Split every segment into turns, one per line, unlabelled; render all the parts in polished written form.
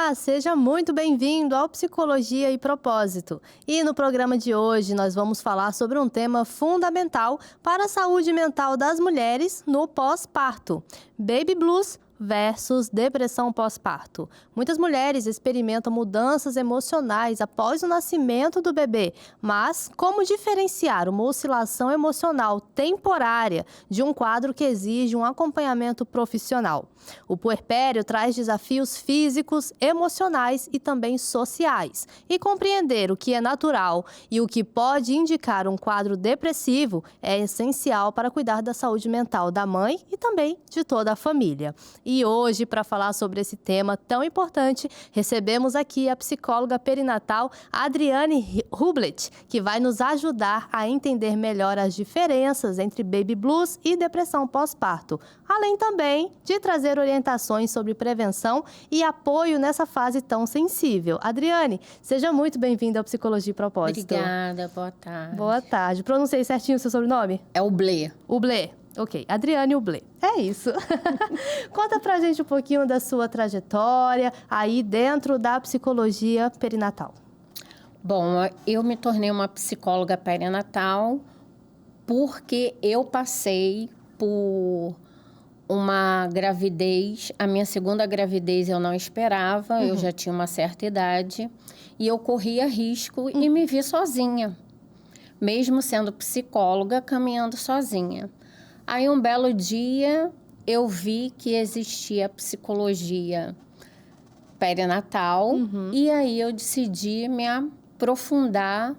Olá, seja muito bem-vindo ao Psicologia e Propósito. E no programa de hoje nós vamos falar sobre um tema fundamental para a saúde mental das mulheres no pós-parto: Baby Blues versus depressão pós-parto. Muitas mulheres experimentam mudanças emocionais após o nascimento do bebê, mas como diferenciar uma oscilação emocional temporária de um quadro que exige um acompanhamento profissional? O puerpério traz desafios físicos, emocionais e também sociais. E compreender o que é natural e o que pode indicar um quadro depressivo é essencial para cuidar da saúde mental da mãe e também de toda a família. E hoje, para falar sobre esse tema tão importante, recebemos aqui a psicóloga perinatal Adriane Hublet, que vai nos ajudar a entender melhor as diferenças entre baby blues e depressão pós-parto, além também de trazer orientações sobre prevenção e apoio nessa fase tão sensível. Adriane, seja muito bem-vinda ao Psicologia e Propósito.
Obrigada, boa tarde.
Boa tarde. Pronunciei certinho o seu sobrenome?
É o Blé.
O Blé. Ok, Adriane Hublé. É isso. Conta pra gente um pouquinho da sua trajetória aí dentro da psicologia perinatal.
Bom, eu me tornei uma psicóloga perinatal porque eu passei por uma gravidez. A minha segunda gravidez eu não esperava, eu já tinha uma certa idade e eu corria risco e me vi sozinha, mesmo sendo psicóloga, caminhando sozinha. Aí, um belo dia, eu vi que existia a psicologia perinatal e aí eu decidi me aprofundar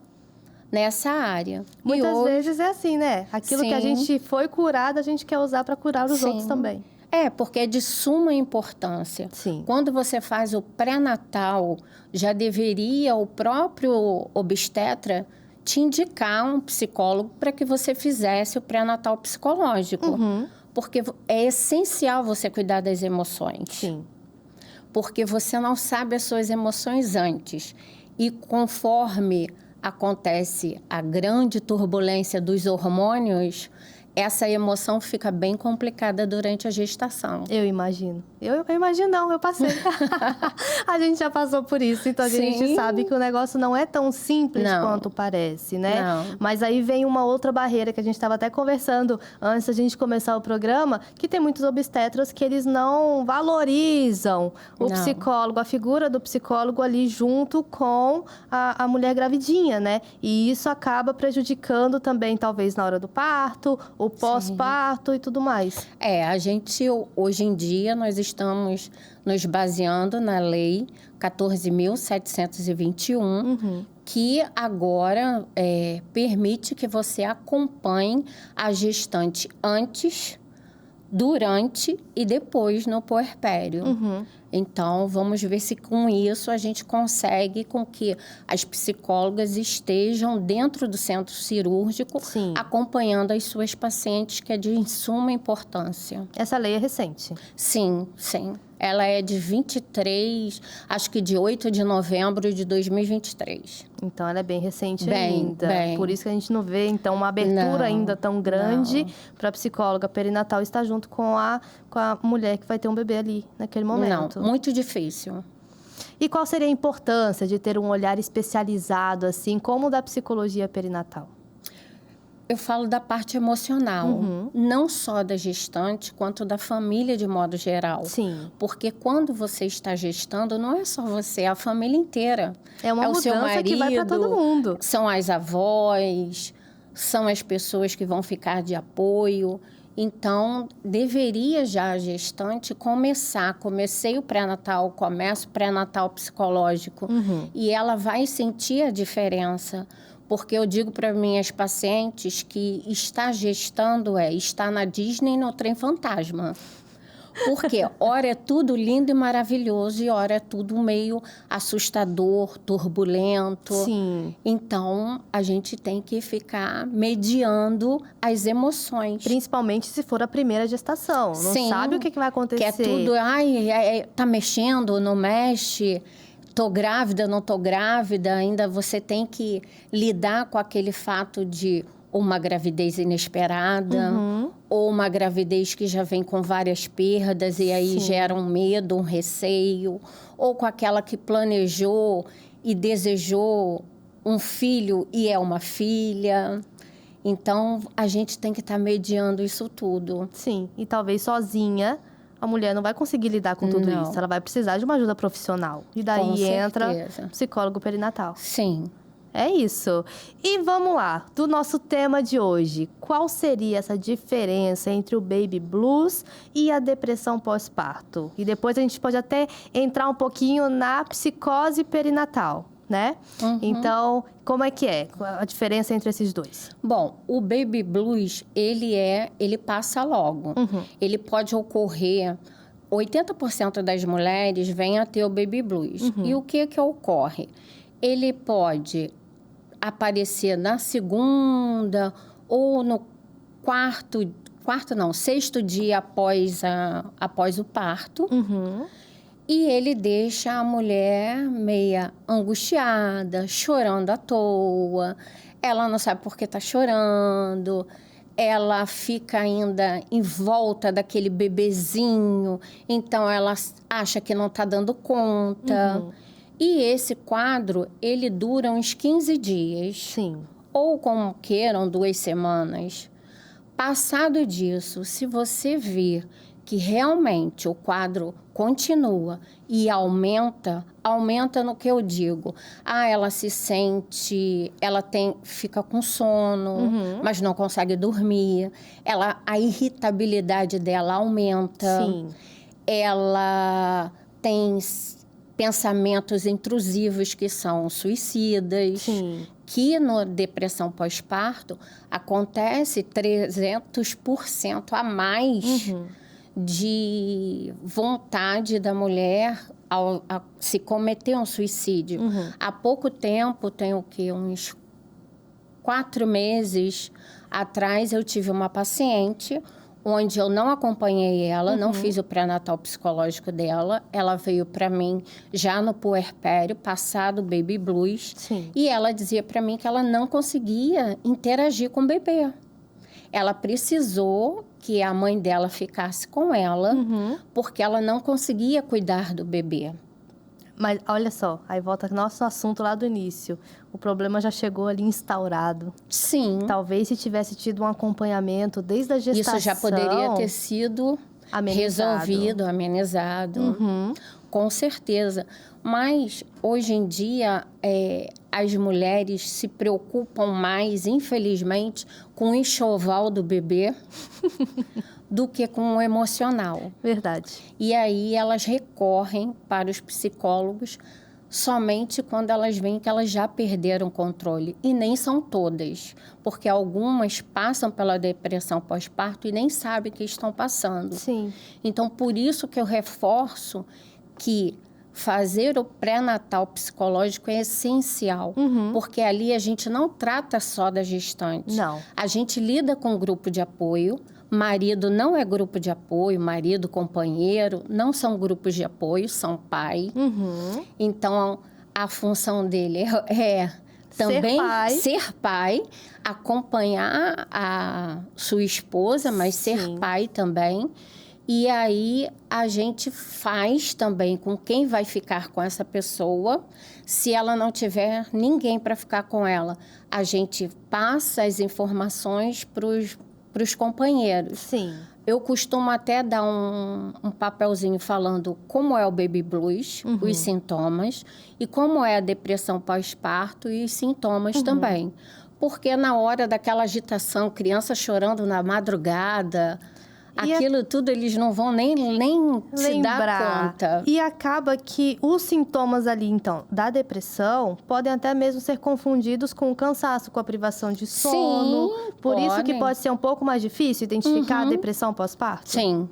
nessa área.
Muitas vezes é assim, né? Aquilo que a gente foi curada, a gente quer usar para curar os outros também.
É, porque é de suma importância.
Sim.
Quando você faz o pré-natal, já deveria o próprio obstetra te indicar um psicólogo para que você fizesse o pré-natal psicológico. Porque é essencial você cuidar das emoções.
Sim.
Porque você não sabe as suas emoções antes. E conforme acontece a grande turbulência dos hormônios, essa emoção fica bem complicada durante a gestação.
Eu imagino. Eu imagino não, eu passei. A gente já passou por isso, então a gente sabe que o negócio não é tão simples quanto parece, né?
Não.
Mas aí vem uma outra barreira que a gente estava até conversando antes da gente começar o programa, que tem muitos obstetras que eles não valorizam o psicólogo, a figura do psicólogo ali junto com a mulher gravidinha, né? E isso acaba prejudicando também, talvez, na hora do parto, o pós-parto e tudo mais.
É, a gente, hoje em dia, nós estamos nos baseando na Lei 14.721, que agora permite que você acompanhe a gestante antes, durante e depois no puerpério. Então, vamos ver se com isso a gente consegue com que as psicólogas estejam dentro do centro cirúrgico, acompanhando as suas pacientes, que é de suma importância.
Essa lei é recente?
Sim, sim. Ela é de 23, acho que de 8 de novembro de 2023.
Então, ela é bem recente ainda.
Bem.
Por isso que a gente não vê, então, uma abertura ainda tão grande para a psicóloga perinatal estar junto com a mulher que vai ter um bebê ali, naquele momento.
Não, muito difícil.
E qual seria a importância de ter um olhar especializado, assim, como o da psicologia perinatal?
Eu falo da parte emocional, não só da gestante, quanto da família de modo geral.
Sim.
Porque quando você está gestando, não é só você, é a família inteira.
É uma mudança
o seu marido,
que vai para todo mundo.
São as avós, são as pessoas que vão ficar de apoio. Então, deveria já a gestante comecei o pré-natal, começo o pré-natal psicológico, e ela vai sentir a diferença. Porque eu digo para minhas pacientes que estar gestando está na Disney no trem fantasma. Porque ora é tudo lindo e maravilhoso e ora é tudo meio assustador, turbulento.
Sim.
Então, a gente tem que ficar mediando as emoções.
Principalmente se for a primeira gestação. Não sabe o que vai acontecer.
Que é tudo, tá mexendo, não mexe. Tô grávida, não tô grávida, ainda você tem que lidar com aquele fato de ou uma gravidez inesperada, ou uma gravidez que já vem com várias perdas e aí gera um medo, um receio, ou com aquela que planejou e desejou um filho e é uma filha. Então, a gente tem que estar mediando isso tudo.
Sim, e talvez sozinha a mulher não vai conseguir lidar com tudo
Não.
isso. Ela vai precisar de uma ajuda profissional. E
Com
daí entra
certeza.
psicólogo perinatal.
Sim.
É isso. E vamos lá, do nosso tema de hoje. Qual seria essa diferença entre o baby blues e a depressão pós-parto? E depois a gente pode até entrar um pouquinho na psicose perinatal, né? Então, como é que é a diferença entre esses dois?
Bom, o baby blues, ele passa logo. Ele pode ocorrer, 80% das mulheres vêm a ter o baby blues. E o que ocorre? Ele pode aparecer na segunda ou no sexto dia após o parto. E ele deixa a mulher meia angustiada, chorando à toa. Ela não sabe por que está chorando. Ela fica ainda em volta daquele bebezinho. Então, ela acha que não está dando conta. E esse quadro, ele dura uns 15 dias.
Sim.
Ou como queiram, 2 semanas. Passado disso, se você vir que realmente o quadro continua e aumenta no que eu digo. Ela se sente, fica com sono, mas não consegue dormir. A irritabilidade dela aumenta.
Sim.
Ela tem pensamentos intrusivos que são suicidas.
Sim.
Que na depressão pós-parto acontece 300% a mais de vontade da mulher a se cometer um suicídio. Há pouco tempo, tem uns 4 meses atrás, eu tive uma paciente onde eu não acompanhei ela, não fiz o pré-natal psicológico dela. Ela veio para mim já no puerpério, passado baby blues.
Sim.
E ela dizia para mim que ela não conseguia interagir com o bebê. Ela precisou que a mãe dela ficasse com ela, porque ela não conseguia cuidar do bebê.
Mas olha só, aí volta ao nosso assunto lá do início. O problema já chegou ali instaurado.
Sim.
Talvez se tivesse tido um acompanhamento desde a gestação...
Isso já poderia ter sido resolvido, amenizado. Com certeza. Mas, hoje em dia, as mulheres se preocupam mais, infelizmente, com o enxoval do bebê do que com o emocional.
Verdade.
E aí, elas recorrem para os psicólogos somente quando elas veem que elas já perderam o controle. E nem são todas, porque algumas passam pela depressão pós-parto e nem sabem que estão passando.
Sim.
Então, por isso que eu reforço que fazer o pré-natal psicológico é essencial, porque ali a gente não trata só da gestante.
Não.
A gente lida com grupo de apoio. Marido não é grupo de apoio, marido, companheiro, não são grupos de apoio, são pai. Então, a função dele é também ser pai, acompanhar a sua esposa, mas ser pai também. E aí, a gente faz também com quem vai ficar com essa pessoa. Se ela não tiver ninguém para ficar com ela, a gente passa as informações para os companheiros.
Sim.
Eu costumo até dar um papelzinho falando como é o baby blues, os sintomas, e como é a depressão pós-parto e os sintomas também. Porque na hora daquela agitação, criança chorando na madrugada... Aquilo tudo eles não vão nem se dar conta.
E acaba que os sintomas ali, então, da depressão podem até mesmo ser confundidos com o cansaço, com a privação de sono.
Sim,
Por isso que pode ser um pouco mais difícil identificar a depressão pós-parto?
Sim,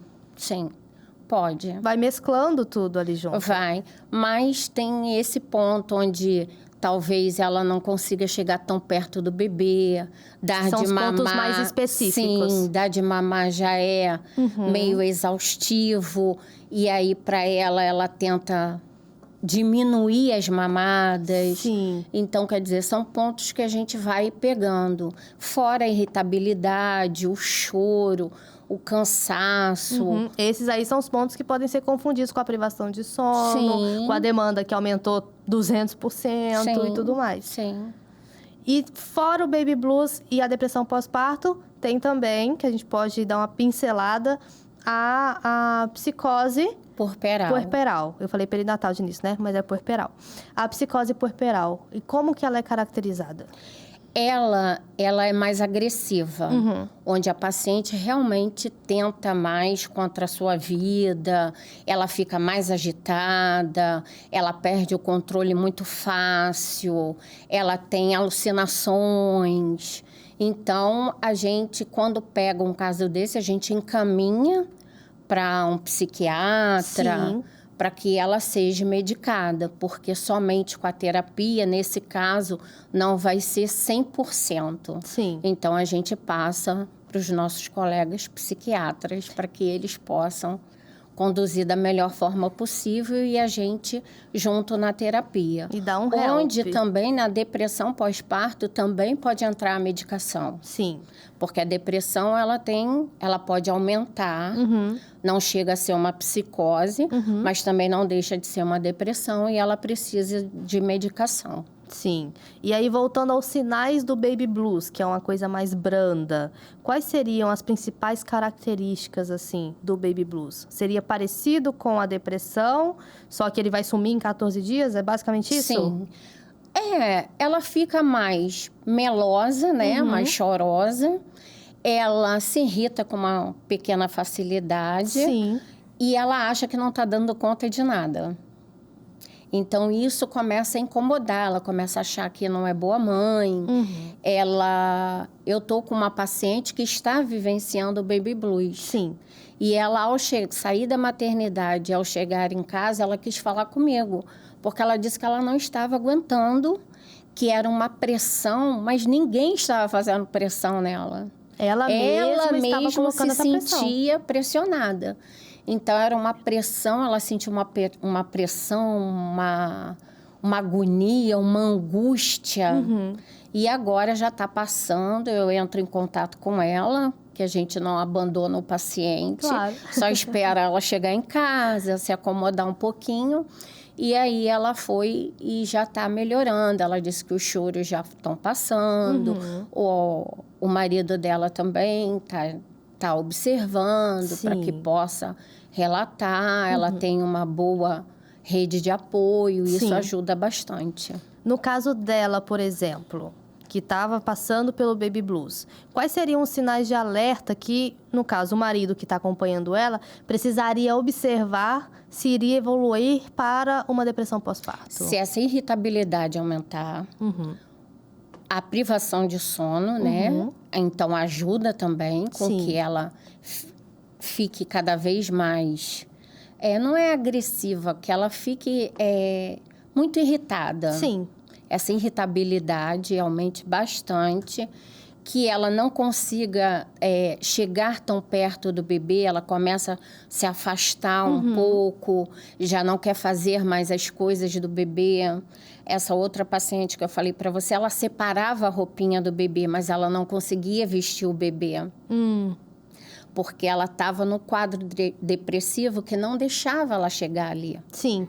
pode.
Vai mesclando tudo ali junto.
Vai, mas tem esse ponto onde... Talvez ela não consiga chegar tão perto do bebê, dar
São
de
os
mamar.
pontos mais específicos.
Sim, dar de mamar já é meio exaustivo. E aí, para ela tenta diminuir as mamadas.
Sim.
Então, quer dizer, são pontos que a gente vai pegando. Fora a irritabilidade, o choro, o cansaço.
Esses aí são os pontos que podem ser confundidos com a privação de sono,
Sim.
com a demanda que aumentou 200% e tudo mais.
Sim.
E fora o baby blues e a depressão pós-parto, tem também, que a gente pode dar uma pincelada, a psicose puerperal. Eu falei perinatal de início, né? Mas é puerperal. A psicose puerperal. E como que ela é caracterizada?
Ela é mais agressiva, onde a paciente realmente tenta mais contra a sua vida, ela fica mais agitada, ela perde o controle muito fácil, ela tem alucinações. Então, a gente, quando pega um caso desse, a gente encaminha para um psiquiatra, para que ela seja medicada, porque somente com a terapia, nesse caso, não vai ser 100%.
Sim.
Então, a gente passa para os nossos colegas psiquiatras para que eles possam conduzir da melhor forma possível e a gente junto na terapia.
E dá um help.
Onde também na depressão pós-parto também pode entrar a medicação.
Sim.
Porque a depressão, ela pode aumentar, não chega a ser uma psicose, mas também não deixa de ser uma depressão e ela precisa de medicação.
Sim. E aí, voltando aos sinais do baby blues, que é uma coisa mais branda, quais seriam as principais características, assim, do baby blues? Seria parecido com a depressão, só que ele vai sumir em 14 dias? É basicamente isso?
Sim. Ela fica mais melosa, né? Mais chorosa. Ela se irrita com uma pequena facilidade.
Sim.
E ela acha que não está dando conta de nada. Então, isso começa a incomodar, ela começa a achar que não é boa mãe. Eu tô com uma paciente que está vivenciando o baby blues.
Sim.
E ela, ao sair da maternidade, ao chegar em casa, ela quis falar comigo. Porque ela disse que ela não estava aguentando, que era uma pressão, mas ninguém estava fazendo pressão nela.
Ela mesma estava colocando
se
essa pressão.
sentia pressionada. Então, era uma pressão, ela sentia uma pressão, uma agonia, uma angústia. E agora já está passando, eu entro em contato com ela, que a gente não abandona o paciente.
Claro.
Só espera ela chegar em casa, se acomodar um pouquinho. E aí ela foi e já está melhorando. Ela disse que os choros já estão passando. O marido dela também está observando para que possa relatar. Ela tem uma boa rede de apoio. E isso ajuda bastante.
No caso dela, por exemplo, que estava passando pelo baby blues, quais seriam os sinais de alerta que, no caso, o marido que está acompanhando ela, precisaria observar se iria evoluir para uma depressão pós-parto?
Se essa irritabilidade aumentar, a privação de sono, né? Então, ajuda também com que ela fique cada vez mais... não é agressiva, que ela fique muito irritada.
Sim.
Essa irritabilidade aumente bastante, que ela não consiga chegar tão perto do bebê, ela começa a se afastar um pouco, já não quer fazer mais as coisas do bebê. Essa outra paciente que eu falei para você, ela separava a roupinha do bebê, mas ela não conseguia vestir o bebê. Porque ela estava no quadro depressivo que não deixava ela chegar ali.
Sim.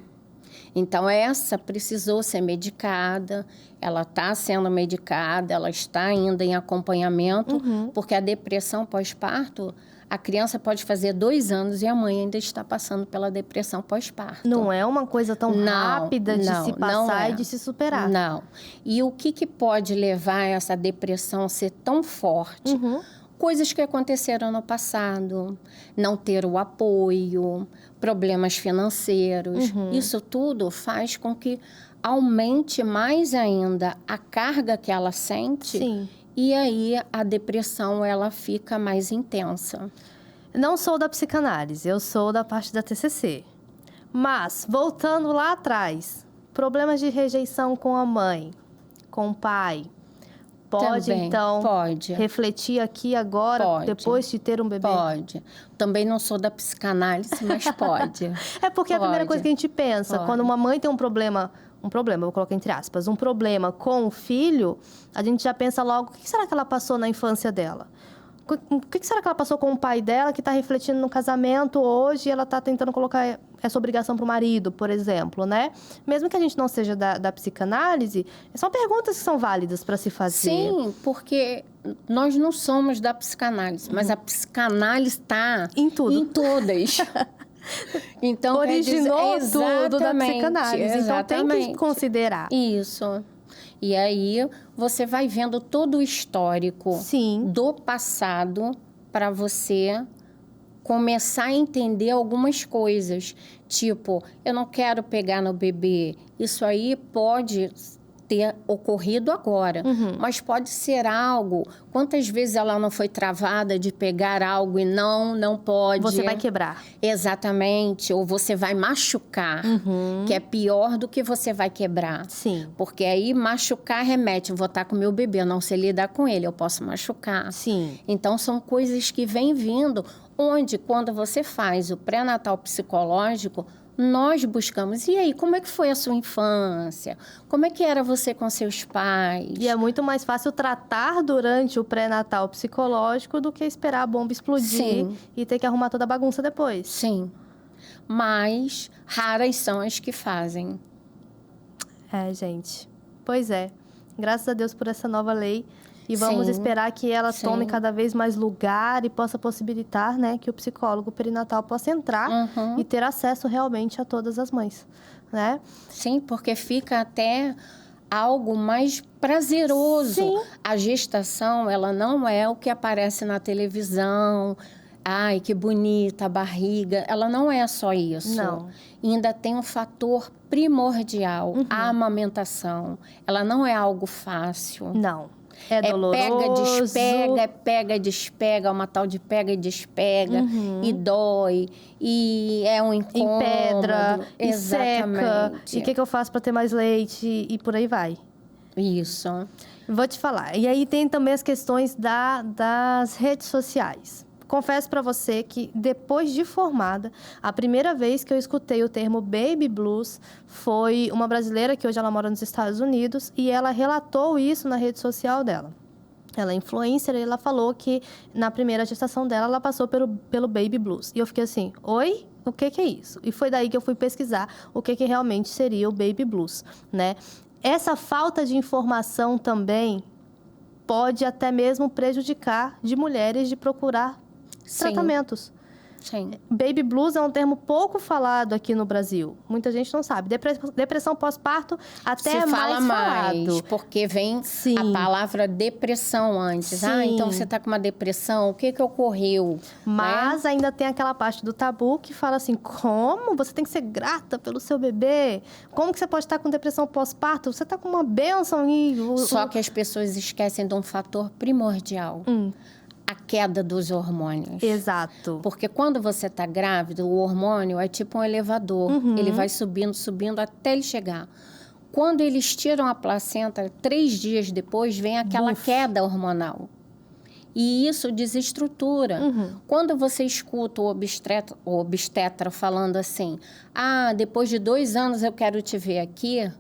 Então, essa precisou ser medicada, ela está sendo medicada, ela está ainda em acompanhamento, porque a depressão pós-parto, a criança pode fazer 2 anos e a mãe ainda está passando pela depressão pós-parto.
Não é uma coisa tão rápida de se passar e de se superar.
Não. E o que pode levar essa depressão a ser tão forte? Coisas que aconteceram no passado, não ter o apoio, problemas financeiros. Isso tudo faz com que aumente mais ainda a carga que ela sente.
Sim.
E aí a depressão ela fica mais intensa.
Não sou da psicanálise, eu sou da parte da TCC. Mas, voltando lá atrás, problemas de rejeição com a mãe, com o pai. pode,
também,
então,
pode.
refletir aqui agora,
Pode.
depois de ter um bebê?
Pode. Também não sou da psicanálise, mas pode.
É porque é a primeira coisa que a gente pensa,
Pode.
quando uma mãe tem um problema, vou colocar entre aspas, um problema com o filho, a gente já pensa logo, o que será que ela passou na infância dela? O que será que ela passou com o pai dela que está refletindo no casamento hoje e ela está tentando colocar essa obrigação para o marido, por exemplo, né? Mesmo que a gente não seja da psicanálise, são perguntas que são válidas para se fazer.
Sim, porque nós não somos da psicanálise, mas a psicanálise está
Em tudo.
em todas. Então,
Originou tudo da
exatamente,
psicanálise, então tem que
exatamente.
considerar.
Isso. E aí você vai vendo todo o histórico
Sim.
do passado para você começar a entender algumas coisas. Tipo, eu não quero pegar no bebê. Isso aí pode ter ocorrido agora, mas pode ser algo. Quantas vezes ela não foi travada de pegar algo e não pode?
Você vai quebrar.
Exatamente, ou você vai machucar, que é pior do que você vai quebrar.
Sim.
Porque aí machucar remete, vou estar com meu bebê, eu não sei lidar com ele, eu posso machucar.
Sim.
Então são coisas que vêm vindo, onde quando você faz o pré-natal psicológico, nós buscamos, e aí, como é que foi a sua infância? Como é que era você com seus pais?
E é muito mais fácil tratar durante o pré-natal psicológico do que esperar a bomba explodir
Sim.
e ter que arrumar toda a bagunça depois.
Sim, mas raras são as que fazem.
É, gente. Pois é. Graças a Deus por essa nova lei. E vamos
Sim,
esperar que ela tome
sim.
cada vez mais lugar e possa possibilitar, né, que o psicólogo perinatal possa entrar e ter acesso realmente a todas as mães, né?
Sim, porque fica até algo mais prazeroso.
Sim.
A gestação, ela não é o que aparece na televisão. Ai, que bonita a barriga. Ela não é só isso.
Não.
E ainda tem um fator primordial, a amamentação. Ela não é algo fácil.
Não. É doloroso.
Pega, despega, uma tal de pega e despega, e dói, e é um incômodo.
Empedra, e seca.
Exatamente.
E o que eu faço para ter mais leite? E por aí vai.
Isso.
Vou te falar. E aí tem também as questões das redes sociais. Confesso para você que depois de formada, a primeira vez que eu escutei o termo baby blues foi uma brasileira que hoje ela mora nos Estados Unidos e ela relatou isso na rede social dela. Ela é influencer e ela falou que na primeira gestação dela ela passou pelo baby blues. E eu fiquei assim, oi? O que é isso? E foi daí que eu fui pesquisar o que realmente seria o baby blues, né? Essa falta de informação também pode até mesmo prejudicar de mulheres de procurar tratamentos.
Sim.
Baby blues é um termo pouco falado aqui no Brasil. Muita gente não sabe. Depressão pós-parto até é
Se fala mais,
falado.
porque vem
Sim.
a palavra depressão antes.
Sim.
Ah, então você está com uma depressão, o que ocorreu?
Mas ainda tem aquela parte do tabu que fala assim, como? Você tem que ser grata pelo seu bebê? Como que você pode estar com depressão pós-parto? Você está com uma bênção e...
Só que as pessoas esquecem de um fator primordial. A queda dos hormônios.
Exato.
Porque quando você está grávida, o hormônio é tipo um elevador. Ele vai subindo, subindo até ele chegar. Quando eles tiram a placenta, 3 dias depois, vem aquela queda hormonal. E isso desestrutura. Quando você escuta o obstetra falando assim, depois de 2 anos eu quero te ver aqui,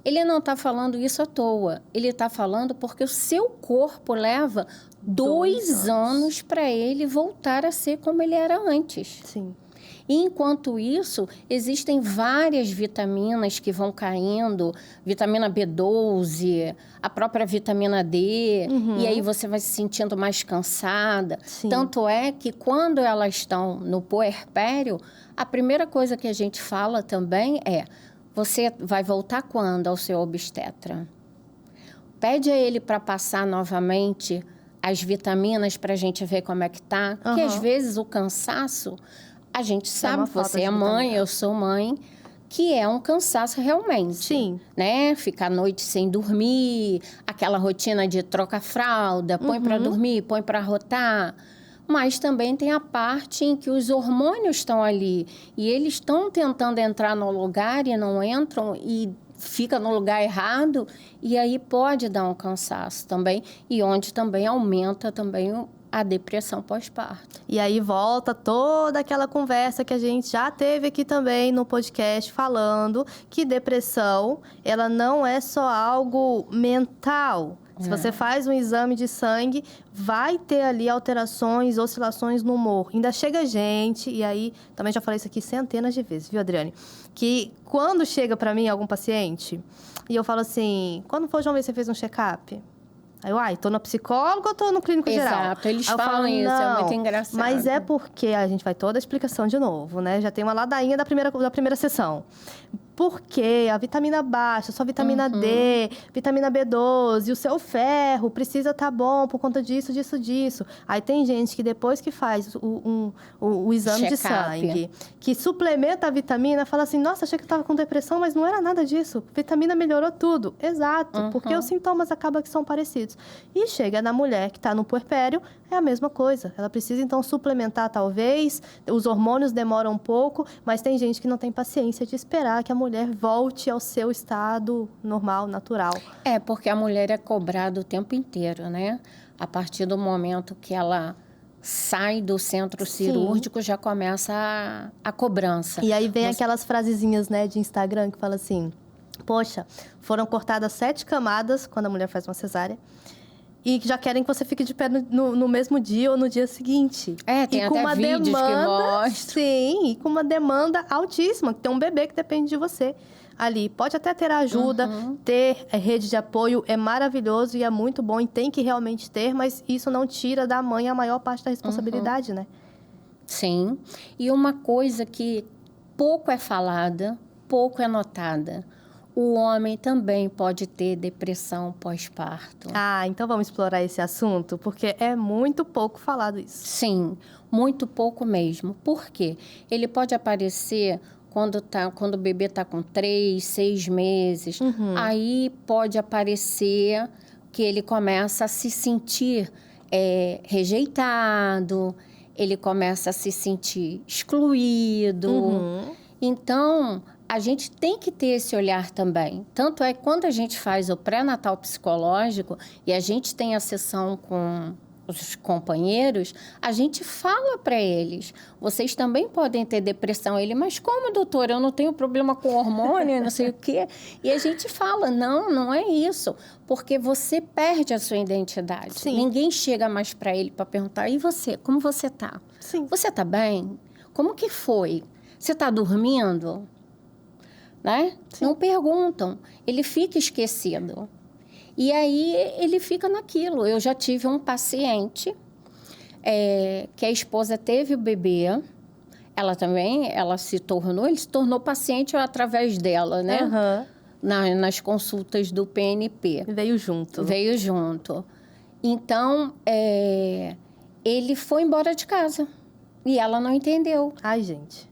ele não está falando isso à toa. Ele está falando porque o seu corpo leva 2 anos para ele voltar a ser como ele era antes.
Sim.
E, enquanto isso, existem várias vitaminas que vão caindo, vitamina B12, a própria vitamina D, e aí você vai se sentindo mais cansada.
Sim.
Tanto é que quando elas estão no puerpério, a primeira coisa que a gente fala também é, você vai voltar quando ao seu obstetra? Pede a ele para passar novamente as vitaminas para a gente ver como é que tá, porque às vezes o cansaço... A gente sabe, você é mãe, eu sou mãe, que é um cansaço realmente.
Sim.
Né? Ficar a noite sem dormir, aquela rotina de troca fralda, põe para dormir, põe para rotar. Mas também tem a parte em que os hormônios estão ali e eles estão tentando entrar no lugar e não entram e fica no lugar errado e aí pode dar um cansaço também e onde também aumenta também a depressão pós-parto.
E aí volta toda aquela conversa que a gente já teve aqui também no podcast falando que depressão, ela não é só algo mental. Se você faz um exame de sangue, vai ter ali alterações, oscilações no humor. Ainda chega gente, e aí, também já falei isso aqui centenas de vezes, viu, Adriane? Que quando chega pra mim algum paciente, e eu falo assim, quando foi, João, ver se você fez um check-up? Aí eu, tô no psicólogo ou tô no clínico geral?
Exato, eles
Aí eu
falam
falo,
isso, é muito engraçado.
Mas é porque a gente vai toda a explicação de novo, né? Já tem uma ladainha da primeira sessão. Porque a vitamina baixa, sua vitamina D, vitamina B12, o seu ferro precisa estar bom por conta disso. Aí tem gente que depois que faz o exame de sangue, que suplementa a vitamina, fala assim, nossa, achei que eu estava com depressão, mas não era nada disso. Vitamina melhorou tudo. Exato, porque os sintomas acabam que são parecidos. E chega na mulher que está no puerpério, é a mesma coisa. Ela precisa, então, suplementar, talvez. Os hormônios demoram um pouco, mas tem gente que não tem paciência de esperar que a mulher volte ao seu estado normal, natural.
É, porque a mulher é cobrada o tempo inteiro, né? A partir do momento que ela sai do centro cirúrgico, já começa a cobrança.
E aí vem aquelas frasezinhas, né, de Instagram que fala assim, poxa, foram cortadas 7 camadas quando a mulher faz uma cesárea, e já querem que você fique de pé no mesmo dia ou no dia seguinte.
É, tem
e com
até
uma
vídeos
demanda,
que mostram.
Sim, e com uma demanda altíssima, que tem um bebê que depende de você ali. Pode até ter ajuda, ter rede de apoio é maravilhoso e é muito bom e tem que realmente ter, mas isso não tira da mãe a maior parte da responsabilidade, né?
Sim. E uma coisa que pouco é falada, pouco é notada. O homem também pode ter depressão pós-parto.
Ah, então vamos explorar esse assunto, porque é muito pouco falado isso.
Sim, muito pouco mesmo. Por quê? Ele pode aparecer quando o bebê está com 3, 6 meses. Aí pode aparecer que ele começa a se sentir rejeitado, ele começa a se sentir excluído. Então, a gente tem que ter esse olhar também. Tanto é que quando a gente faz o pré-natal psicológico e a gente tem a sessão com os companheiros, a gente fala para eles, vocês também podem ter depressão. Ele, mas como, doutora? Eu não tenho problema com hormônio, não sei o quê. E a gente fala, não é isso. Porque você perde a sua identidade.
Sim.
Ninguém chega mais para ele para perguntar, e você? Como você tá?
Sim.
Você tá bem? Como que foi? Você tá dormindo? Né? Não perguntam. Ele fica esquecido. E aí, ele fica naquilo. Eu já tive um paciente que a esposa teve o bebê. Ele se tornou paciente através dela, né? Nas consultas do PNP.
Veio junto.
Então, ele foi embora de casa. E ela não entendeu.
Ai, gente.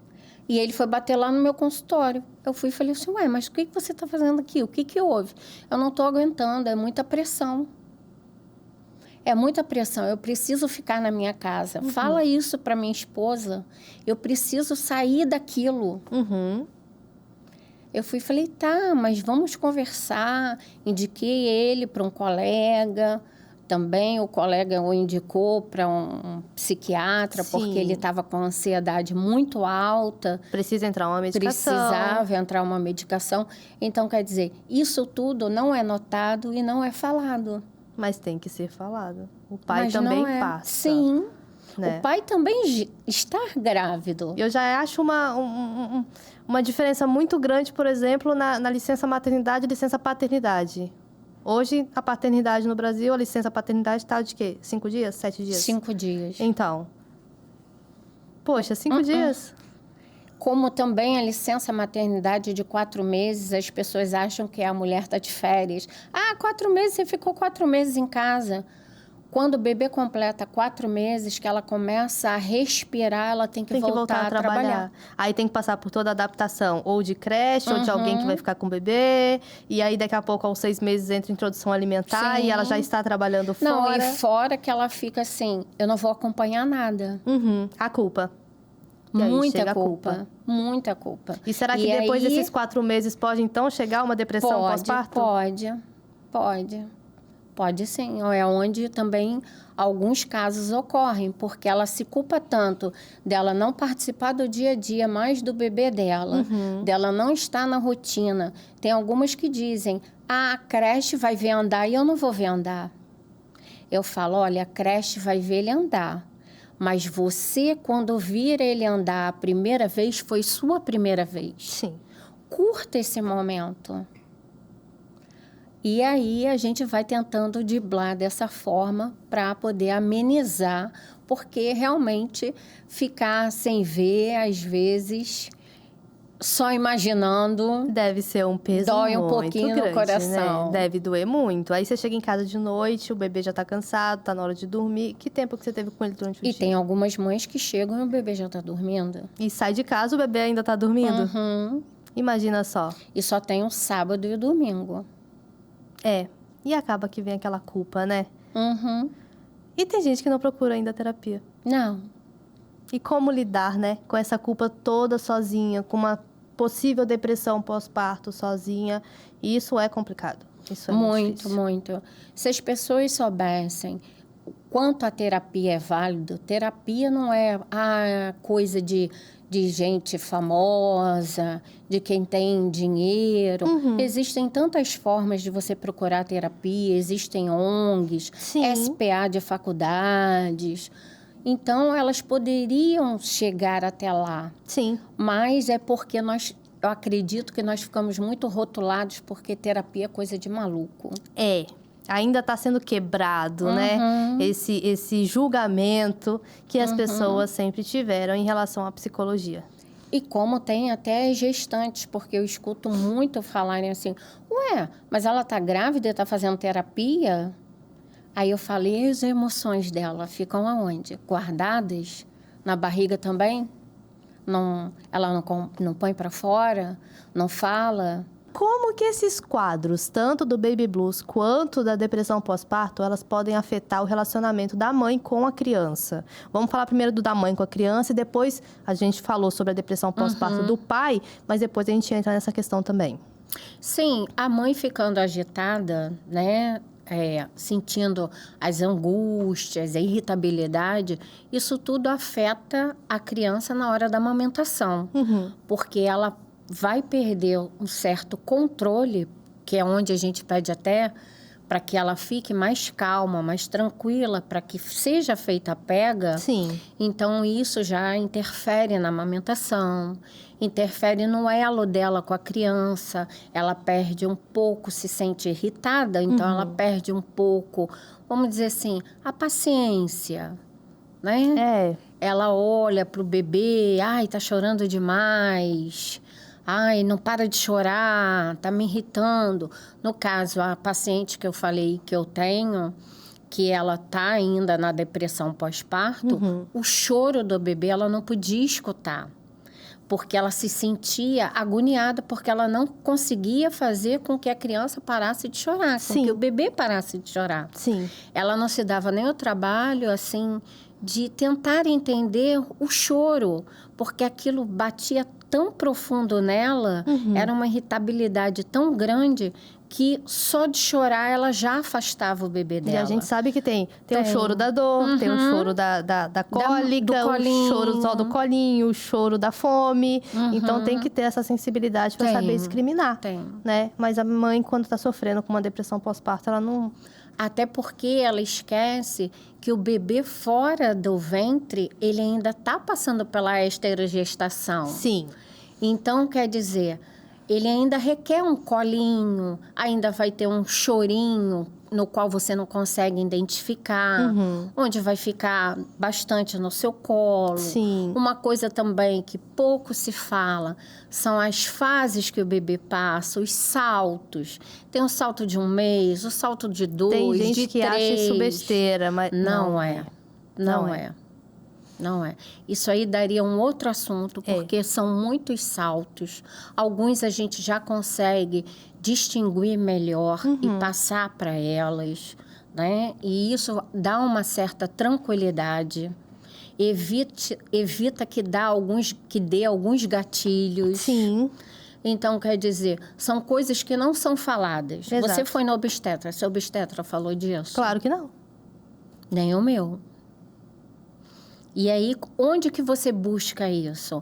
E ele foi bater lá no meu consultório. Eu fui e falei assim, ué, mas o que você está fazendo aqui? O que houve? Eu não estou aguentando, é muita pressão. É muita pressão, eu preciso ficar na minha casa. Fala isso para minha esposa, eu preciso sair daquilo. Eu fui e falei, tá, mas vamos conversar. Indiquei ele para um colega. Também o colega o indicou para um psiquiatra, porque ele estava com ansiedade muito alta.
Precisa entrar uma medicação.
Precisava entrar uma medicação. Então, quer dizer, isso tudo não é notado e não é falado.
Mas tem que ser falado. O pai também passa.
Sim.
Né?
O pai também está grávido.
Eu já acho uma diferença muito grande, por exemplo, na licença maternidade e licença paternidade. Hoje, a paternidade no Brasil, a licença paternidade está de quê? 5 dias? 7 dias?
5 dias.
Então, poxa, 5 dias.
Como também a licença maternidade de 4 meses, as pessoas acham que a mulher está de férias. 4 meses, você ficou 4 meses em casa. Quando o bebê completa 4 meses, que ela começa a respirar, ela tem que voltar a trabalhar.
Aí tem que passar por toda a adaptação, ou de creche, ou de alguém que vai ficar com o bebê. E aí, daqui a pouco, aos 6 meses, entra introdução alimentar. E ela já está trabalhando fora.
Não, e fora que ela fica assim, eu não vou acompanhar nada.
A culpa. E aí
Muita
chega a
culpa, muita culpa.
E será que depois desses 4 meses pode, então, chegar uma depressão pós-parto?
Pode sim. É onde também alguns casos ocorrem, porque ela se culpa tanto dela não participar do dia a dia mais do bebê dela, dela não estar na rotina. Tem algumas que dizem, a creche vai ver andar e eu não vou ver andar. Eu falo, olha, a creche vai ver ele andar. Mas você, quando vir ele andar a primeira vez, foi sua primeira vez.
Sim.
Curta esse momento. E aí a gente vai tentando driblar dessa forma para poder amenizar, porque realmente ficar sem ver, às vezes, só imaginando...
Deve ser um peso
dói um
muito
pouquinho
grande,
no coração.
né? Deve doer muito. Aí você chega em casa de noite, o bebê já tá cansado, tá na hora de dormir. Que tempo que você teve com ele durante o dia?
E tem algumas mães que chegam e o bebê já tá dormindo.
E sai de casa, o bebê ainda tá dormindo?
Uhum.
Imagina só.
E só tem o sábado e o domingo.
É. E acaba que vem aquela culpa, né?
Uhum.
E tem gente que não procura ainda terapia.
Não.
E como lidar, né? Com essa culpa toda sozinha, com uma possível depressão pós-parto sozinha. E isso é complicado. Isso é muito difícil.
Muito. Se as pessoas soubessem o quanto a terapia é válido, terapia não é coisa de gente famosa, de quem tem dinheiro. Existem tantas formas de você procurar terapia, existem ONGs,
Sim.
SPA de faculdades. Então, elas poderiam chegar até lá.
Sim.
Mas é porque eu acredito que nós ficamos muito rotulados porque terapia é coisa de maluco.
É. Ainda está sendo quebrado, né? Esse julgamento que as pessoas sempre tiveram em relação à psicologia.
E como tem até gestantes, porque eu escuto muito falarem assim, ué, mas ela tá grávida e está fazendo terapia? Aí eu falei, e as emoções dela ficam aonde? Guardadas? Na barriga também? Ela não põe para fora? Não fala?
Como que esses quadros, tanto do baby blues quanto da depressão pós-parto, elas podem afetar o relacionamento da mãe com a criança? Vamos falar primeiro do da mãe com a criança e depois a gente falou sobre a depressão pós-parto do pai, mas depois a gente entra nessa questão também.
Sim, a mãe ficando agitada, né? Sentindo as angústias, a irritabilidade, isso tudo afeta a criança na hora da amamentação, porque ela vai perder um certo controle, que é onde a gente pede até para que ela fique mais calma, mais tranquila, para que seja feita a pega.
Sim.
Então, isso já interfere na amamentação, interfere no elo dela com a criança. Ela perde um pouco, se sente irritada, então ela perde um pouco, vamos dizer assim, a paciência, né? Ela olha para o bebê, ai, tá chorando demais. Ai, não para de chorar, tá me irritando. No caso, a paciente que eu falei que eu tenho, que ela tá ainda na depressão pós-parto, o choro do bebê ela não podia escutar. Porque ela se sentia agoniada, porque ela não conseguia fazer com que a criança parasse de chorar, com que o bebê parasse de chorar.
Sim.
Ela não se dava nem o trabalho, assim, de tentar entender o choro, porque aquilo batia tão profundo nela, era uma irritabilidade tão grande que só de chorar ela já afastava o bebê dela.
E a gente sabe que tem o choro da dor, tem o choro da cólica, o choro só do colinho, o choro da fome. Então tem que ter essa sensibilidade para saber discriminar, né? Mas a mãe, quando está sofrendo com uma depressão pós-parto, ela não...
Até porque ela esquece que o bebê fora do ventre, ele ainda está passando pela esterogestação.
Sim.
Então, quer dizer, ele ainda requer um colinho, ainda vai ter um chorinho no qual você não consegue identificar, onde vai ficar bastante no seu colo.
Sim.
Uma coisa também que pouco se fala são as fases que o bebê passa, os saltos. Tem o salto de 1 mês, o salto de 2, de 3.
Tem gente que acha isso besteira, mas...
Não é. Não é. Isso aí daria um outro assunto, porque são muitos saltos. Alguns a gente já consegue distinguir melhor e passar para elas, né? E isso dá uma certa tranquilidade. evita que dê alguns gatilhos.
Sim.
Então, quer dizer, são coisas que não são faladas.
Exato.
Você foi na obstetra, seu obstetra falou disso?
Claro que não.
Nem o meu. E aí, onde que você busca isso?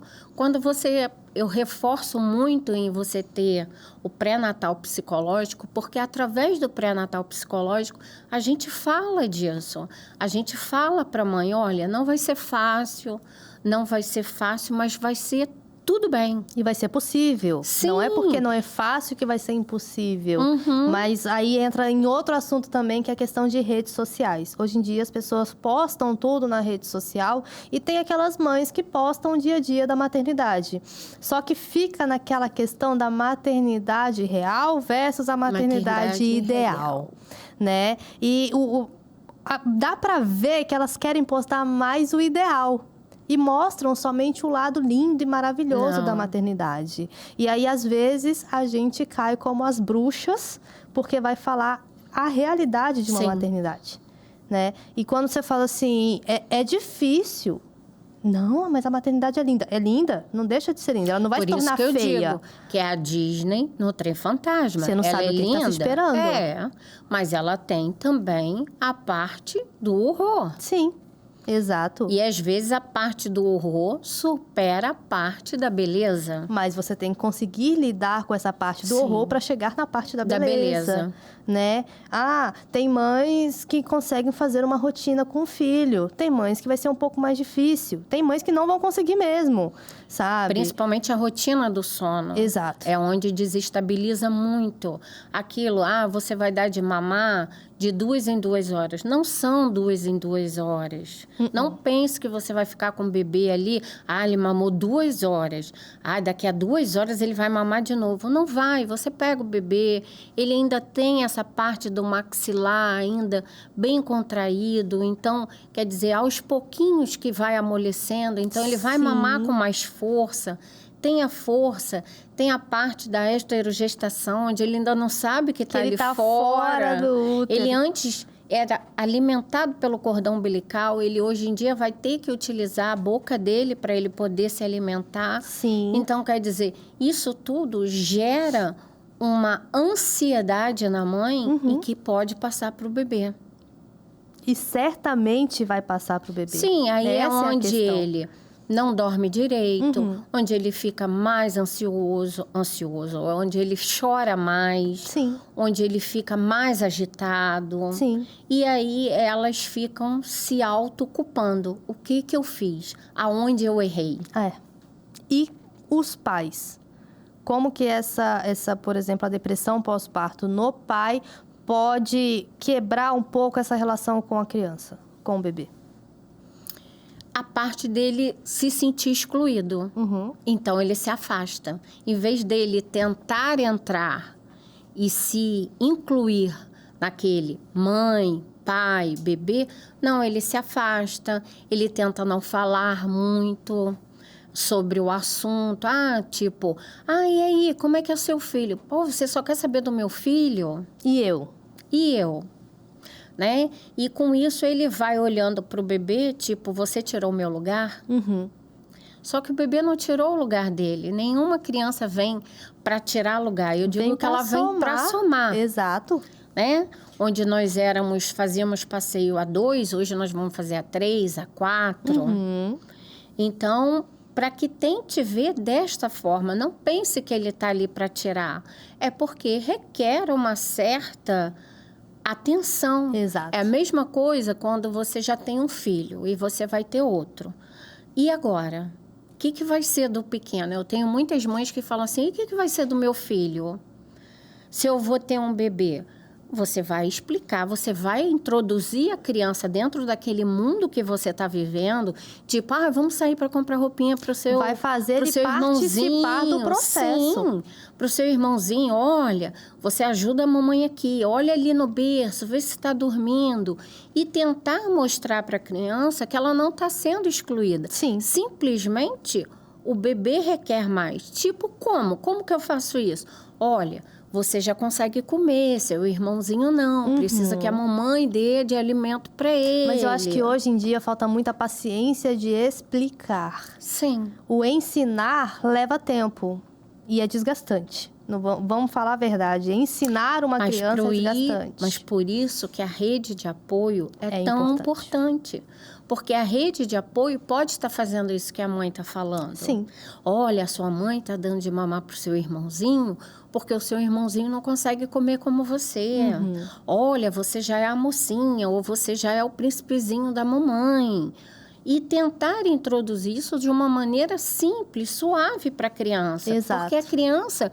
Eu reforço muito em você ter o pré-natal psicológico, porque através do pré-natal psicológico, a gente fala disso. A gente fala para a mãe, olha, não vai ser fácil, mas vai ser tudo bem.
E vai ser possível.
Sim.
Não é porque não é fácil que vai ser impossível.
Uhum.
Mas aí entra em outro assunto também, que é a questão de redes sociais. Hoje em dia as pessoas postam tudo na rede social e tem aquelas mães que postam o dia a dia da maternidade. Só que fica naquela questão da maternidade real versus a maternidade ideal, né? E dá para ver que elas querem postar mais o ideal. E mostram somente o lado lindo e maravilhoso da maternidade. E aí, às vezes, a gente cai como as bruxas, porque vai falar a realidade de uma maternidade, né? E quando você fala assim, é difícil. Não, mas a maternidade é linda. É linda? Não deixa de ser linda. Ela não vai se tornar feia. Por isso que eu digo
que é a Disney no Trem Fantasma.
Você não sabe o que está te esperando.
Mas ela tem também a parte do horror.
Sim. Exato.
E às vezes a parte do horror supera a parte da beleza.
Mas você tem que conseguir lidar com essa parte do horror para chegar na parte da beleza. Né? Tem mães que conseguem fazer uma rotina com o filho. Tem mães que vai ser um pouco mais difícil. Tem mães que não vão conseguir mesmo, sabe?
Principalmente a rotina do sono.
Exato.
É onde desestabiliza muito. Aquilo, você vai dar de mamar de 2 em 2 horas. Não são 2 em 2 horas. Não pense que você vai ficar com o bebê ali. Ele mamou 2 horas. Daqui a 2 horas ele vai mamar de novo. Não vai. Você pega o bebê, ele ainda tem essa parte do maxilar ainda bem contraído. Então, quer dizer, aos pouquinhos que vai amolecendo. Então, ele vai mamar com mais força. Tem a força, tem a parte da esterogestação, onde ele ainda não sabe que está ali fora
do útero.
Ele antes era alimentado pelo cordão umbilical, ele hoje em dia vai ter que utilizar a boca dele para ele poder se alimentar.
Sim.
Então, quer dizer, isso tudo gera uma ansiedade na mãe e que pode passar para o bebê.
E certamente vai passar para o bebê.
Sim, aí é onde ele não dorme direito, onde ele fica mais ansioso, onde ele chora mais, onde ele fica mais agitado.
Sim.
E aí elas ficam se autoculpando. O que eu fiz? Aonde eu errei?
E os pais? Como que essa, por exemplo, a depressão pós-parto no pai pode quebrar um pouco essa relação com a criança, com o bebê?
A parte dele se sentir excluído. Então, ele se afasta. Em vez dele tentar entrar e se incluir naquele mãe, pai, bebê, não, ele se afasta, ele tenta não falar muito sobre o assunto. E aí, como é que é o seu filho? Pô, você só quer saber do meu filho?
E eu?
Né? E com isso ele vai olhando para o bebê, tipo, você tirou o meu lugar? Só que o bebê não tirou o lugar dele. Nenhuma criança vem para tirar lugar. Eu digo que ela vem para somar.
Exato.
Né? Onde nós fazíamos passeio a 2, hoje nós vamos fazer a 3, a 4. Então, para que tente ver desta forma, não pense que ele está ali para tirar. É porque requer uma certa atenção.
Exato.
É a mesma coisa quando você já tem um filho e você vai ter outro. E agora? O que vai ser do pequeno? Eu tenho muitas mães que falam assim, e o que vai ser do meu filho? Se eu vou ter um bebê? Você vai explicar, você vai introduzir a criança dentro daquele mundo que você está vivendo. Tipo, vamos sair para comprar roupinha para o seu irmãozinho.
Vai fazer ele participar do processo.
Sim, para o seu irmãozinho. Olha, você ajuda a mamãe aqui. Olha ali no berço, vê se está dormindo. E tentar mostrar para a criança que ela não está sendo excluída.
Sim.
Simplesmente, o bebê requer mais. Tipo, como? Como que eu faço isso? Olha, você já consegue comer, seu irmãozinho não. Precisa que a mamãe dê de alimento para ele.
Mas eu acho que hoje em dia falta muita paciência de explicar.
Sim.
O ensinar leva tempo e é desgastante. Não, vamos falar a verdade. Ensinar uma criança é desgastante.
Mas por isso que a rede de apoio é tão importante. Porque a rede de apoio pode estar fazendo isso que a mãe está falando.
Sim.
Olha, a sua mãe está dando de mamar para o seu irmãozinho porque o seu irmãozinho não consegue comer como você. Olha, você já é a mocinha ou você já é o príncipezinho da mamãe. E tentar introduzir isso de uma maneira simples, suave para a criança.
Exato.
Porque a criança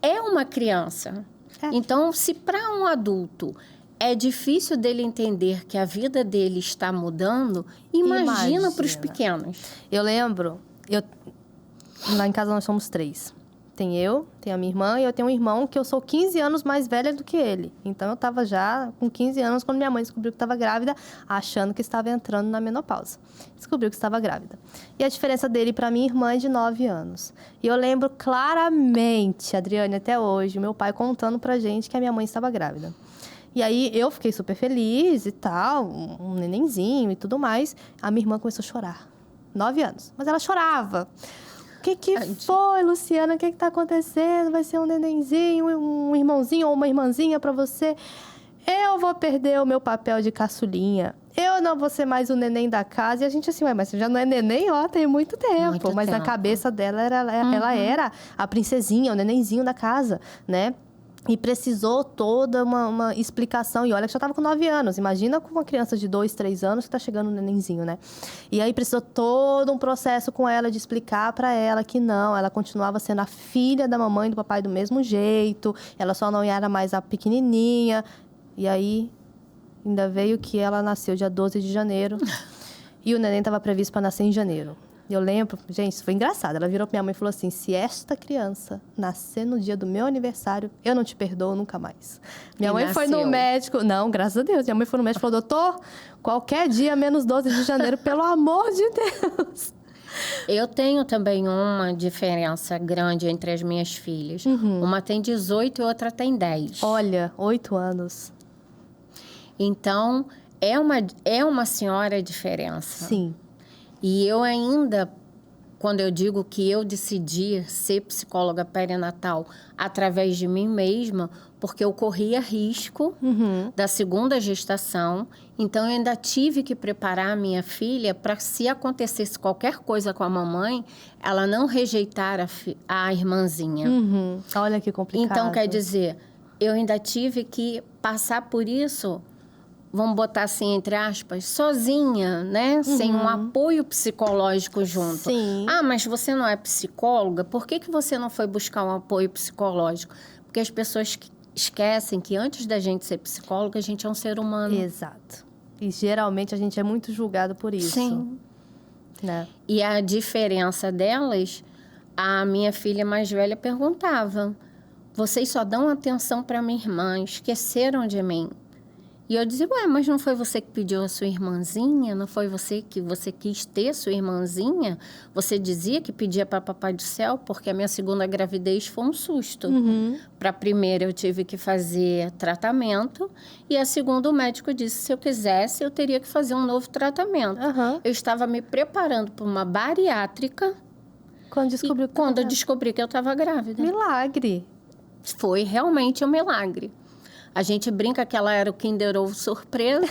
é uma criança. Então, se para um adulto é difícil dele entender que a vida dele está mudando, imagina para os pequenos.
Eu lembro, lá em casa nós somos 3. Tem eu, tem a minha irmã e eu tenho um irmão que eu sou 15 anos mais velha do que ele. Então, eu estava já com 15 anos quando minha mãe descobriu que estava grávida, achando que estava entrando na menopausa. Descobriu que estava grávida. E a diferença dele para minha irmã é de 9 anos. E eu lembro claramente, Adriane, até hoje, meu pai contando pra gente que a minha mãe estava grávida. E aí, eu fiquei super feliz e tal, um nenenzinho e tudo mais. A minha irmã começou a chorar. 9 anos. Mas ela chorava. O que foi, Luciana? O que está acontecendo? Vai ser um nenenzinho, um irmãozinho ou uma irmãzinha para você? Eu vou perder o meu papel de caçulinha. Eu não vou ser mais o neném da casa. E a gente assim, mas você já não é neném, tem muito tempo. Mas na cabeça dela, ela era a princesinha, o nenenzinho da casa, né? E precisou toda uma explicação. E olha que já estava com 9 anos. Imagina com uma criança de 2, 3 anos que está chegando um nenenzinho, né? E aí precisou todo um processo com ela de explicar para ela que não, ela continuava sendo a filha da mamãe e do papai do mesmo jeito. Ela só não era mais a pequenininha. E aí ainda veio que ela nasceu dia 12 de janeiro. E o neném estava previsto para nascer em janeiro. Eu lembro, gente, isso foi engraçado. Ela virou pra minha mãe e falou assim: se esta criança nascer no dia do meu aniversário, eu não te perdoo nunca mais. Minha mãe foi no médico. Não, graças a Deus. Minha mãe foi no médico e falou: doutor, qualquer dia menos 12 de janeiro, pelo amor de Deus.
Eu tenho também uma diferença grande entre as minhas filhas. Uma tem 18 e outra tem 10.
Olha, 8 anos.
Então, é uma senhora diferença.
Sim.
E eu ainda, quando eu digo que eu decidi ser psicóloga perinatal através de mim mesma, porque eu corria risco da segunda gestação, então eu ainda tive que preparar a minha filha para, se acontecesse qualquer coisa com a mamãe, ela não rejeitar a irmãzinha.
Olha que complicado.
Então, quer dizer, eu ainda tive que passar por isso, vamos botar assim, entre aspas, sozinha, né? Sem um apoio psicológico junto.
Sim.
Ah, mas você não é psicóloga? Por que você não foi buscar um apoio psicológico? Porque as pessoas esquecem que antes da gente ser psicóloga, a gente é um ser humano.
Exato. E geralmente a gente é muito julgado por isso.
Sim.
Né?
E a diferença delas, a minha filha mais velha perguntava: vocês só dão atenção para minha irmã, esqueceram de mim? E eu dizia: ué, mas não foi você que pediu a sua irmãzinha? Não foi você quis ter sua irmãzinha? Você dizia que pedia para Papai do Céu, porque a minha segunda gravidez foi um susto. Para a primeira eu tive que fazer tratamento e a segunda o médico disse: se eu quisesse eu teria que fazer um novo tratamento. Eu estava me preparando para uma bariátrica
quando
eu descobri que eu estava grávida.
Milagre.
Foi realmente um milagre. A gente brinca que ela era o Kinder Ovo surpresa.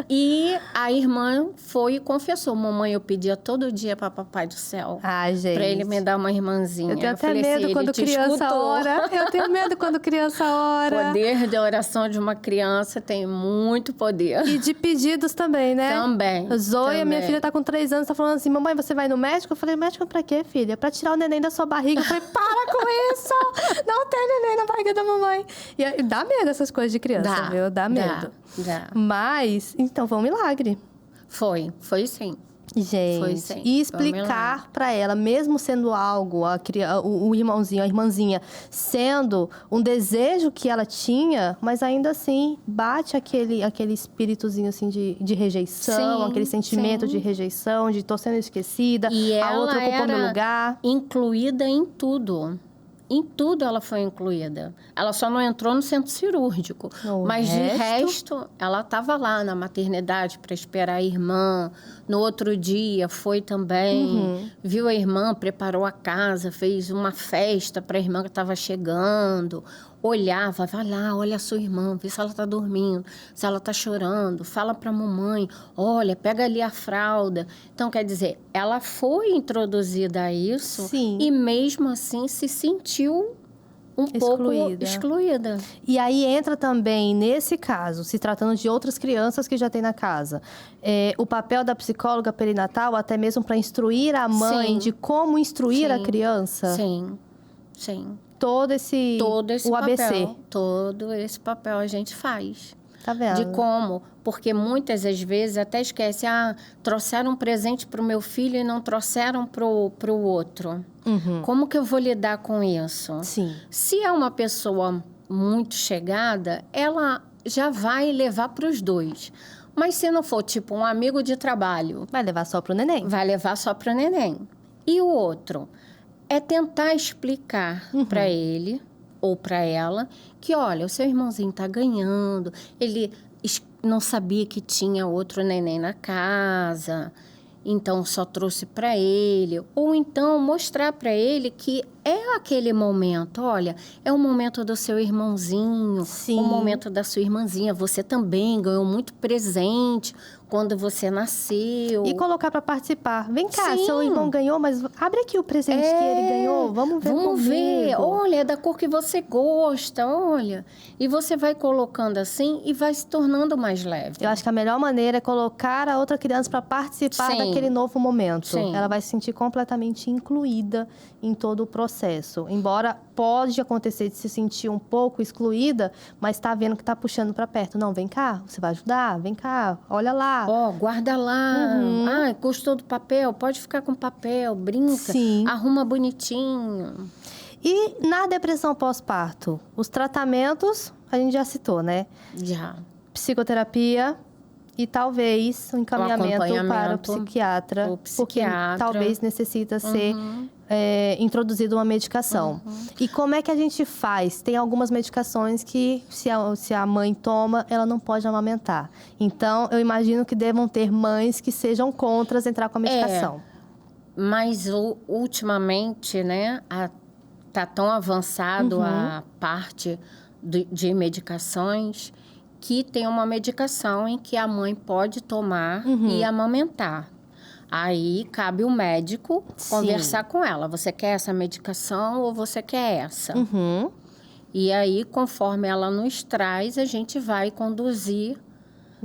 E a irmã foi e confessou: mamãe, eu pedia todo dia para Papai do Céu.
Gente.
Para ele me dar uma irmãzinha.
Eu tenho até medo
assim,
quando criança ora. Eu tenho medo quando criança ora.
O poder de oração de uma criança tem muito poder.
E de pedidos também, né?
Também.
Zoe, minha filha tá com 3 anos, tá falando assim: mamãe, você vai no médico? Eu falei: médico pra quê, filha? Pra tirar o neném da sua barriga. Eu falei: para com isso! Não tem neném na barriga da mamãe. E dá medo essas coisas de criança, viu? Dá medo.
Dá.
Mas, então, foi um milagre.
Foi sim.
Gente,
foi sim.
E explicar para ela, mesmo sendo algo, o irmãozinho, a irmãzinha, sendo um desejo que ela tinha, mas ainda assim bate aquele espíritozinho assim de rejeição,
sim,
aquele sentimento de rejeição, de tô sendo esquecida,
e
a outra ocupou meu lugar.
Incluída em tudo. em tudo ela foi incluída. Ela só não entrou no centro cirúrgico. Mas de resto, ela estava lá na maternidade para esperar a irmã. No outro dia, foi também. Viu a irmã, preparou a casa, fez uma festa para a irmã que estava chegando. Olhava, vai lá, olha a sua irmã, vê se ela está dormindo, se ela está chorando, fala para a mamãe, olha, pega ali a fralda. Então, quer dizer, ela foi introduzida a isso.
Sim.
E mesmo assim se sentiu um pouco excluída.
E aí entra também, nesse caso, se tratando de outras crianças que já tem na casa, o papel da psicóloga perinatal, até mesmo para instruir a mãe de como instruir a criança?
Sim, sim.
Todo esse o ABC.
Papel, todo esse papel a gente faz.
Tá vendo?
De como, porque muitas das vezes até esquece, trouxeram um presente para o meu filho e não trouxeram para o outro. Como que eu vou lidar com isso?
Sim.
Se é uma pessoa muito chegada, ela já vai levar para os dois. Mas se não for, tipo, um amigo de trabalho...
Vai levar só para o neném.
Vai levar só para o neném. E o outro? É tentar explicar para ele ou para ela que, olha, o seu irmãozinho está ganhando, ele não sabia que tinha outro neném na casa, então só trouxe para ele. Ou então mostrar para ele que é aquele momento, olha, é o momento do seu irmãozinho, o momento da sua irmãzinha. Você também ganhou muito presente quando você nasceu.
E colocar para participar. Vem cá, seu irmão ganhou, mas abre aqui o presente que ele ganhou. Vamos ver
Vamos
comigo.
ver. Olha, é da cor que você gosta, olha. E você vai colocando assim e vai se tornando mais leve.
Eu acho que a melhor maneira é colocar a outra criança para participar daquele novo momento.
Sim.
Ela vai se sentir completamente incluída em todo o processo. Embora pode acontecer de se sentir um pouco excluída, mas está vendo que está puxando para perto. Não, vem cá, você vai ajudar? Vem cá, olha lá.
Guarda lá. Gostou do papel? Pode ficar com papel, brinca.
Sim.
Arruma bonitinho.
E na depressão pós-parto? Os tratamentos, a gente já citou, né?
Já.
Psicoterapia e talvez um encaminhamento para o psiquiatra. Porque talvez necessita ser introduzido uma medicação. E como é que a gente faz? Tem algumas medicações que, se a mãe toma, ela não pode amamentar. Então, eu imagino que devam ter mães que sejam contra entrar com a medicação.
Mas ultimamente, né, tá tão avançado a parte de medicações que tem uma medicação em que a mãe pode tomar e amamentar. Aí, cabe o médico conversar com ela. Você quer essa medicação ou você quer essa? E aí, conforme ela nos traz, a gente vai conduzir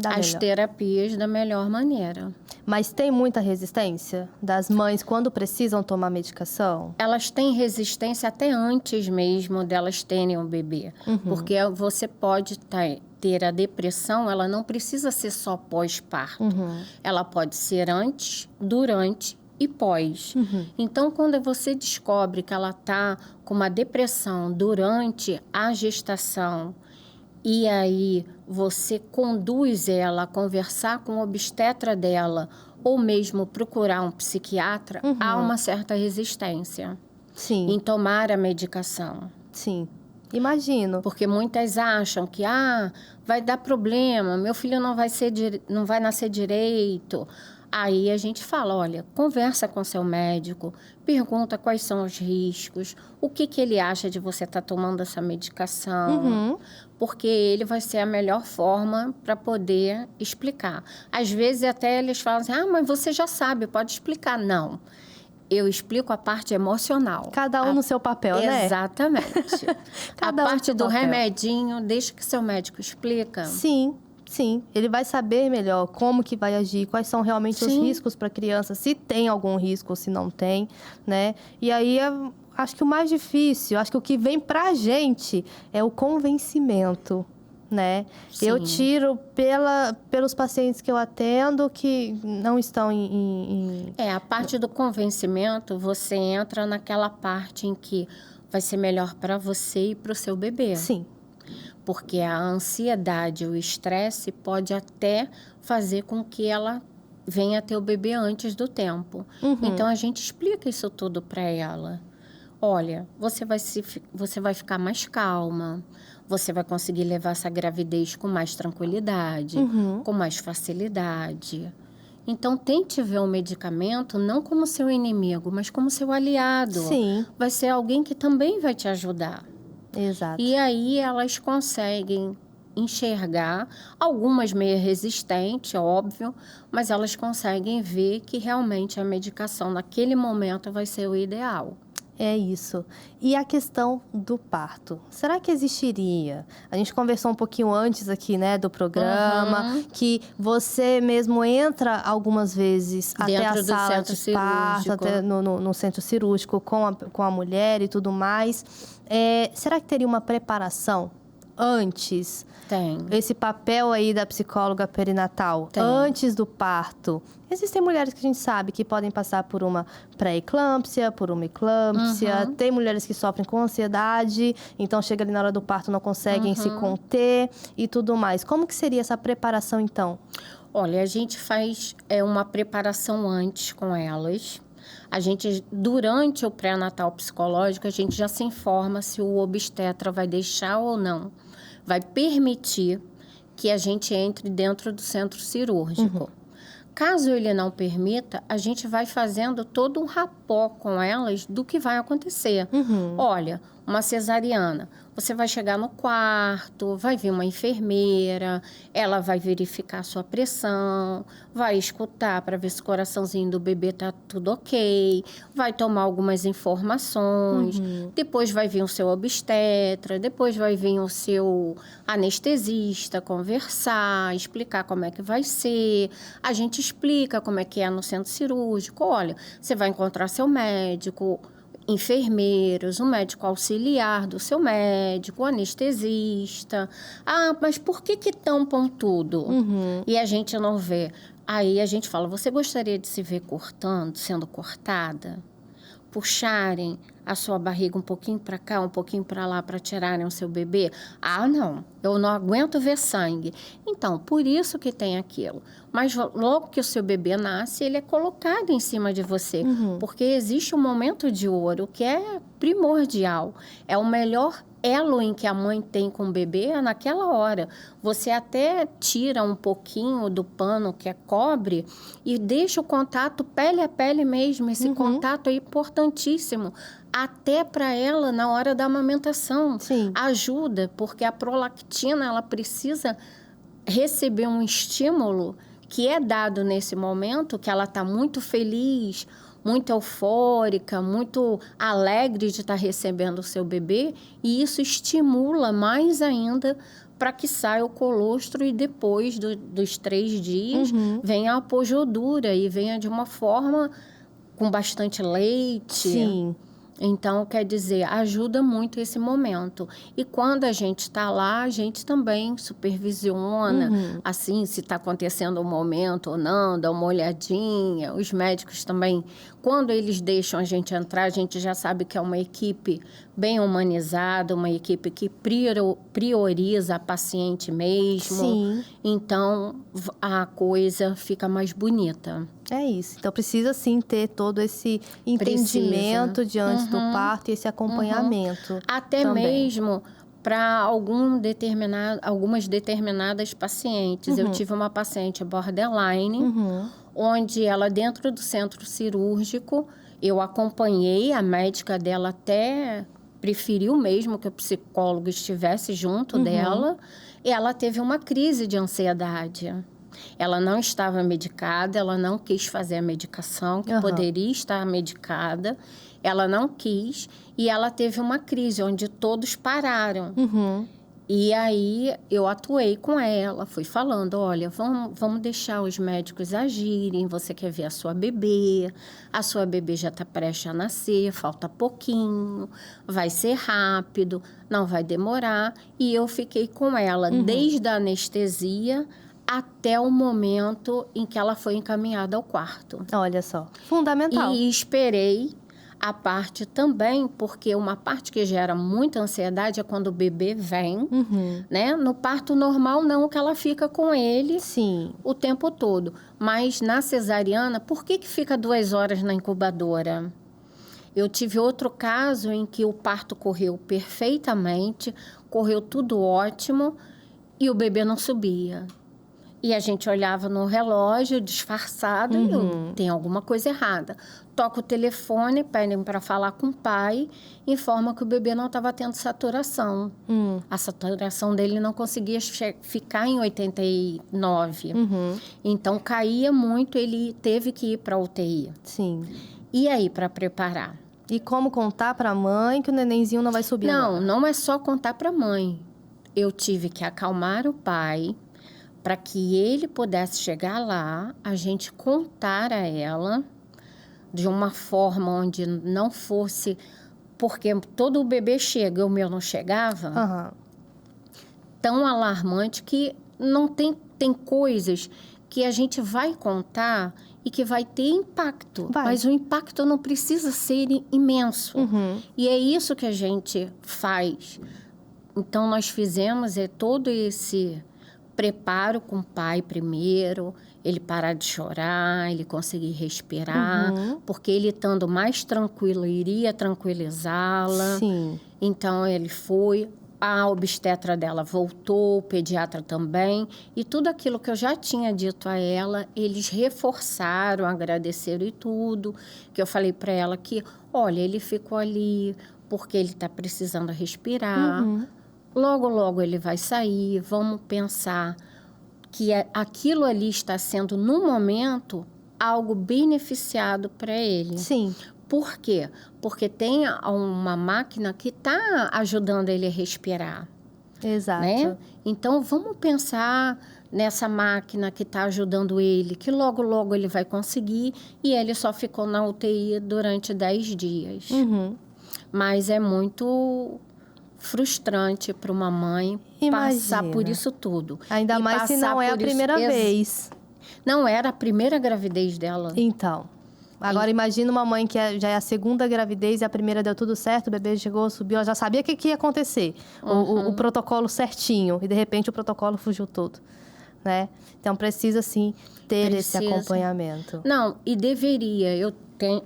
as terapias da melhor maneira.
Mas tem muita resistência das mães quando precisam tomar medicação?
Elas têm resistência até antes mesmo delas terem um bebê. Porque você pode ter a depressão, ela não precisa ser só pós-parto. Ela pode ser antes, durante e pós. Então, quando você descobre que ela está com uma depressão durante a gestação, e aí você conduz ela a conversar com o obstetra dela, ou mesmo procurar um psiquiatra, há uma certa resistência em tomar a medicação.
Sim. Imagino.
Porque muitas acham que, vai dar problema, meu filho não vai nascer direito. Aí a gente fala, olha, conversa com seu médico, pergunta quais são os riscos, o que ele acha de você estar tomando essa medicação, porque ele vai ser a melhor forma para poder explicar. Às vezes até eles falam assim, mas você já sabe, pode explicar. Não. Eu explico a parte emocional.
Cada um no seu papel, né?
Exatamente. A parte do remedinho, deixa que seu médico explica.
Sim, ele vai saber melhor como que vai agir, quais são realmente os riscos para a criança, se tem algum risco ou se não tem, né? E aí, acho que o mais difícil, acho que o que vem para a gente é o convencimento, né?
Sim.
Eu tiro pelos pacientes que eu atendo que não estão
a parte do convencimento, você entra naquela parte em que vai ser melhor para você e para o seu bebê.
Sim.
Porque a ansiedade, o estresse pode até fazer com que ela venha ter o bebê antes do tempo. Então, a gente explica isso tudo para ela. olha, você vai ficar mais calma, você vai conseguir levar essa gravidez com mais tranquilidade, com mais facilidade. Então, tente ver o medicamento não como seu inimigo, mas como seu aliado.
Sim.
Vai ser alguém que também vai te ajudar.
Exato.
E aí elas conseguem enxergar, algumas meio resistentes, óbvio, mas elas conseguem ver que realmente a medicação naquele momento vai ser o ideal.
É isso. E a questão do parto? Será que existiria? A gente conversou um pouquinho antes aqui, né, do programa, que você mesmo entra algumas vezes até a
Dentro do
sala
centro
de parto,
cirúrgico.
até no centro cirúrgico com a mulher e tudo mais. Será que teria uma preparação antes?
Tem.
Esse papel aí da psicóloga perinatal,
Tem.
antes do parto. Existem mulheres que a gente sabe que podem passar por uma pré-eclâmpsia, por uma eclâmpsia. Tem mulheres que sofrem com ansiedade, então chega ali na hora do parto, não conseguem se conter e tudo mais. Como que seria essa preparação, então?
Olha, a gente faz uma preparação antes com elas. A gente, durante o pré-natal psicológico, a gente já se informa se o obstetra vai deixar ou não, vai permitir que a gente entre dentro do centro cirúrgico. Caso ele não permita, a gente vai fazendo todo um rapport com elas do que vai acontecer. Olha, uma cesariana, você vai chegar no quarto, vai vir uma enfermeira, ela vai verificar a sua pressão, vai escutar para ver se o coraçãozinho do bebê tá tudo ok, vai tomar algumas informações, depois vai vir o seu obstetra, depois vai vir o seu anestesista conversar, explicar como é que vai ser. A gente explica como é que é no centro cirúrgico. Olha, você vai encontrar seu médico, enfermeiros, um médico auxiliar do seu médico, o anestesista. Ah, mas por que tampam tudo? E a gente não vê. Aí a gente fala, você gostaria de se ver cortando, sendo cortada? Puxarem a sua barriga um pouquinho para cá, um pouquinho para lá, para tirarem o seu bebê? Ah, não, eu não aguento ver sangue. Então, por isso que tem aquilo. Mas logo que o seu bebê nasce, ele é colocado em cima de você. Porque existe um momento de ouro que é primordial. É o melhor elo em que a mãe tem com o bebê é naquela hora. Você até tira um pouquinho do pano que é cobre e deixa o contato pele a pele mesmo. Esse contato é importantíssimo. Até para ela na hora da amamentação.
Sim.
Ajuda, porque a prolactina ela precisa receber um estímulo que é dado nesse momento, que ela está muito feliz, muito eufórica, muito alegre de estar recebendo o seu bebê, e isso estimula mais ainda para que saia o colostro e depois dos 3 dias venha a apojodura e venha de uma forma com bastante leite.
Sim.
Então, quer dizer, ajuda muito esse momento. E quando a gente está lá, a gente também supervisiona, assim, se está acontecendo um momento ou não, dá uma olhadinha. Os médicos também, quando eles deixam a gente entrar, a gente já sabe que é uma equipe bem humanizada, uma equipe que prioriza a paciente mesmo.
Sim.
Então, a coisa fica mais bonita.
É isso. Então, precisa, sim, ter todo esse entendimento diante do parto e esse acompanhamento.
Até
também.
mesmo para algumas determinadas pacientes. Eu tive uma paciente borderline, onde ela, dentro do centro cirúrgico, eu acompanhei, a médica dela até preferiu mesmo que o psicólogo estivesse junto dela, e ela teve uma crise de ansiedade. Ela não estava medicada, ela não quis fazer a medicação, que poderia estar medicada. Ela não quis e ela teve uma crise onde todos pararam. E aí eu atuei com ela, fui falando, olha, vamos deixar os médicos agirem, você quer ver a sua bebê já está prestes a nascer, falta pouquinho, vai ser rápido, não vai demorar. E eu fiquei com ela desde a anestesia até o momento em que ela foi encaminhada ao quarto.
Olha só, fundamental.
E esperei a parte também, porque uma parte que gera muita ansiedade é quando o bebê vem, né? No parto normal, não, que ela fica com ele o tempo todo. Mas na cesariana, por que fica 2 horas na incubadora? Eu tive outro caso em que o parto correu perfeitamente, correu tudo ótimo e o bebê não subia. E a gente olhava no relógio, disfarçado, e tem alguma coisa errada. Toca o telefone, pedem para falar com o pai, informa que o bebê não estava tendo saturação. A saturação dele não conseguia ficar em 89. Então, caía muito, ele teve que ir para a UTI.
Sim.
E aí, para preparar?
E como contar para a mãe que o nenenzinho não vai subir agora?
Não é só contar para a mãe. Eu tive que acalmar o pai para que ele pudesse chegar lá, a gente contar a ela de uma forma onde não fosse... Porque todo o bebê chega, o meu não chegava. Tão alarmante que não tem coisas que a gente vai contar e que vai ter impacto. Mas o impacto não precisa ser imenso. E é isso que a gente faz. Então, nós fizemos todo esse preparo com o pai primeiro, ele parar de chorar, ele conseguir respirar, porque ele estando mais tranquilo iria tranquilizá-la.
Sim.
Então, ele foi, a obstetra dela voltou, o pediatra também, e tudo aquilo que eu já tinha dito a ela, eles reforçaram, agradeceram e tudo, que eu falei para ela que, olha, ele ficou ali porque ele está precisando respirar. Logo, logo ele vai sair, vamos pensar que aquilo ali está sendo, no momento, algo beneficiado para ele.
Sim.
Por quê? Porque tem uma máquina que está ajudando ele a respirar.
Exato.
Né? Então, vamos pensar nessa máquina que está ajudando ele, que logo, logo ele vai conseguir, e ele só ficou na UTI durante 10 dias. Mas é muito frustrante para uma mãe passar por isso tudo.
Ainda mais se não é a primeira vez.
Não era a primeira gravidez dela.
Então, agora imagina uma mãe que já é a segunda gravidez e a primeira deu tudo certo, o bebê chegou, subiu, ela já sabia o que ia acontecer. O protocolo certinho, e de repente o protocolo fugiu todo, né? Então, precisa sim ter esse acompanhamento.
Não, e deveria.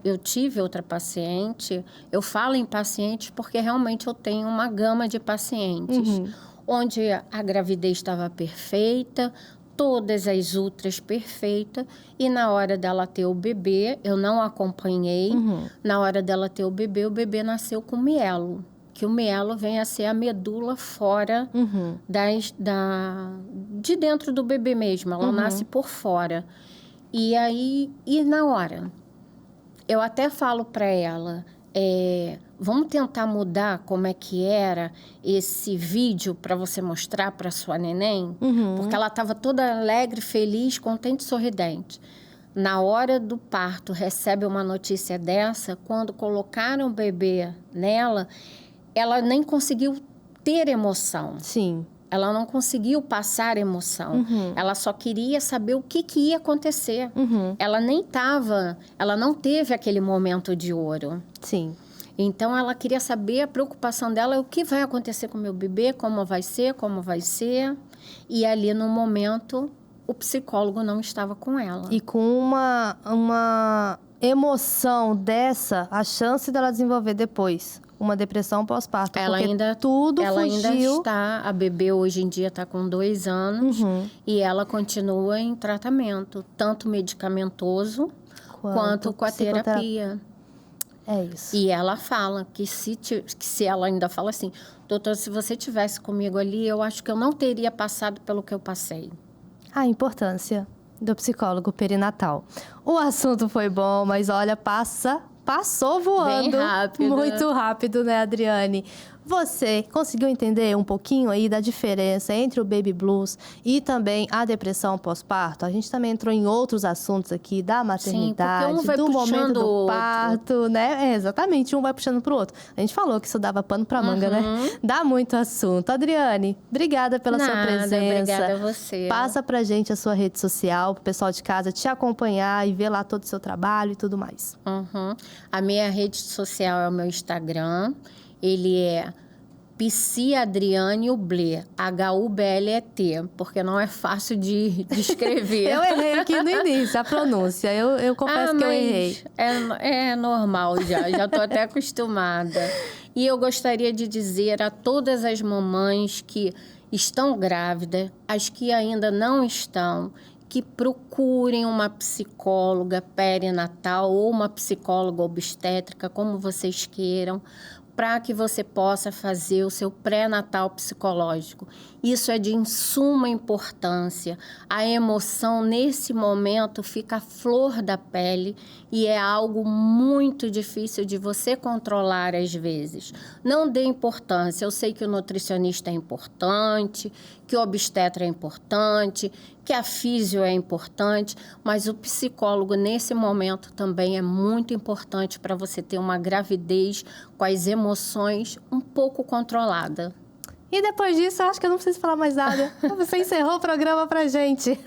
Eu tive outra paciente, eu falo em pacientes porque realmente eu tenho uma gama de pacientes, onde a gravidez estava perfeita, todas as outras perfeitas, e na hora dela ter o bebê, eu não acompanhei, na hora dela ter o bebê nasceu com mielo, que o mielo vem a ser a medula fora de dentro do bebê mesmo, ela nasce por fora. E aí, na hora... Eu até falo para ela, vamos tentar mudar como é que era esse vídeo para você mostrar para sua neném? Porque ela estava toda alegre, feliz, contente, sorridente. Na hora do parto, recebe uma notícia dessa, quando colocaram o bebê nela, ela nem conseguiu ter emoção.
Sim.
Ela não conseguiu passar emoção. Ela só queria saber o que ia acontecer. Ela não teve aquele momento de ouro.
Sim.
Então, ela queria saber, a preocupação dela é o que vai acontecer com o meu bebê, como vai ser. E ali, no momento, o psicólogo não estava com ela.
E com uma emoção dessa, a chance dela desenvolver depois uma depressão pós-parto.
Ela ainda está, a bebê hoje em dia está com 2 anos e ela continua em tratamento, tanto medicamentoso quanto com a terapia.
É isso.
E ela fala que se ela ainda fala assim, doutora, se você tivesse comigo ali, eu acho que eu não teria passado pelo que eu passei.
A importância do psicólogo perinatal. O assunto foi bom, mas olha, passou voando.
Bem rápido.
Muito rápido, né, Adriane? Você conseguiu entender um pouquinho aí da diferença entre o baby blues e também a depressão pós-parto? A gente também entrou em outros assuntos aqui da maternidade,
um vai
do momento do
outro.
parto, né? Exatamente, um vai puxando pro outro. A gente falou que isso dava pano pra manga, né? Dá muito assunto. Adriane, obrigada pela sua presença.
Obrigada a você.
Passa pra gente a sua rede social, pro pessoal de casa te acompanhar e ver lá todo o seu trabalho e tudo mais.
A minha rede social é o meu Instagram. Ele é Psy Adriane Hublet, Hublet, porque não é fácil de escrever.
Eu errei aqui no início, a pronúncia. Eu confesso que eu errei.
É normal já estou até acostumada. E eu gostaria de dizer a todas as mamães que estão grávidas, as que ainda não estão, que procurem uma psicóloga perinatal ou uma psicóloga obstétrica, como vocês queiram, para que você possa fazer o seu pré-natal psicológico. Isso é de suma importância. A emoção, nesse momento, fica à flor da pele e é algo muito difícil de você controlar às vezes. Não dê importância. Eu sei que o nutricionista é importante, que o obstetra é importante, que a físio é importante, mas o psicólogo, nesse momento, também é muito importante para você ter uma gravidez com as emoções um pouco controlada.
E depois disso, eu acho que eu não preciso falar mais nada. Você encerrou o programa pra gente.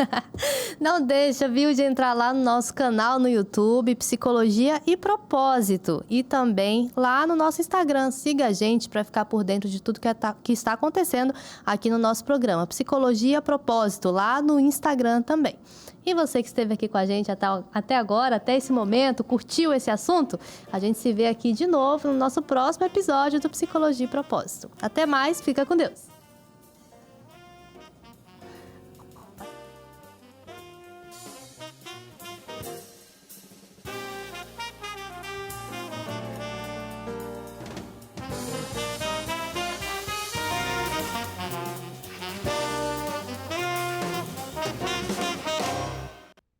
Não deixa, viu, de entrar lá no nosso canal no YouTube, Psicologia e Propósito. E também lá no nosso Instagram. Siga a gente para ficar por dentro de tudo que está acontecendo aqui no nosso programa. Psicologia e Propósito, lá no Instagram também. E você que esteve aqui com a gente até agora, até esse momento, curtiu esse assunto? A gente se vê aqui de novo no nosso próximo episódio do Psicologia e Propósito. Até mais, fica com Deus!